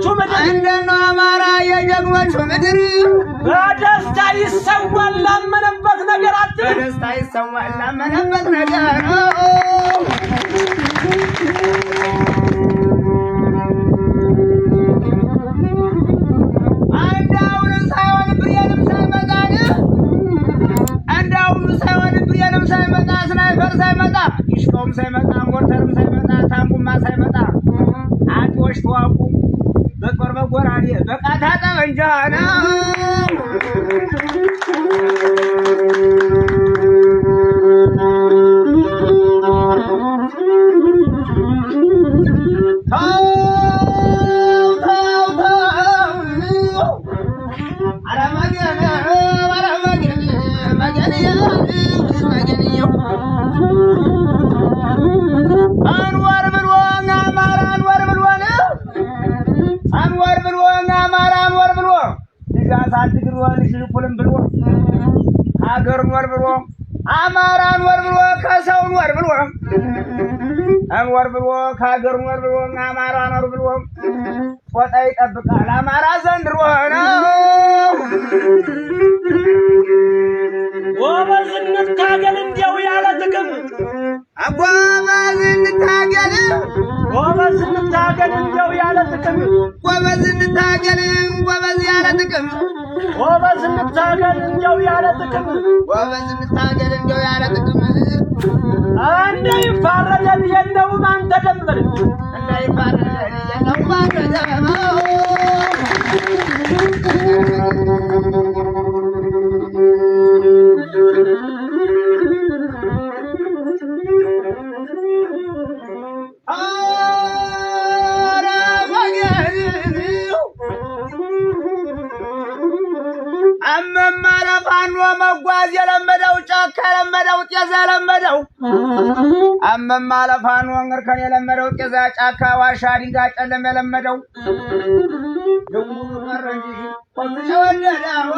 እንደነ አማራ የጀግኖቹ ምድር በደስታ ይሰዋል ላመነበት ነገር አትል በደስታ ይሰዋል ላመነበት ነገር ስናይፐር ሳይመጣ ይሽቆም ሳይመጣ ሞርተርም ሳይመጣ ታንኩማ ሳይመጣ አጥዎች ተዋቁ በጦር በጎራዴ በቃታ ጠመንጃ ነው ልጅልኩልም ብሎ ሀገር ኖር ብሎ አማራን ወር ብሎ ከሰው ኖር ብሎ አንወር ብሎ ከሀገር ኖር ብሎ አማራ ኖር ብሎ ጦጣ ይጠብቃል አማራ ዘንድሮ ነው ጎበዝ እንታገል እንዲያው ያለ ጥቅም ጎበዝ እንታገል ጎበዝ እንታገል እንዲያው ያለ ጥቅም ጎበዝ እንታገል ጎበዝ ያለ ጥቅም ጎበዝ እንታገል እንዲያው ያለ ጥቅም ጎበዝ እንታገል እንዲያው ያለ ጥቅም እንዳይፋረደን የለውም አንተ ደንበር እንዳይፋረደን የለውም አንተ ደንበር አመማለፋኖ መጓዝ የለመደው ጫካ የለመደው ጤዛ የለመደው አመማለፋኖ እንርከን የለመደው ጤዛ ጫካ ዋሻ ድንጋይ ጨለም የለመደው ደሙ ቀረ እንጂ ቆንጆ ወደዳው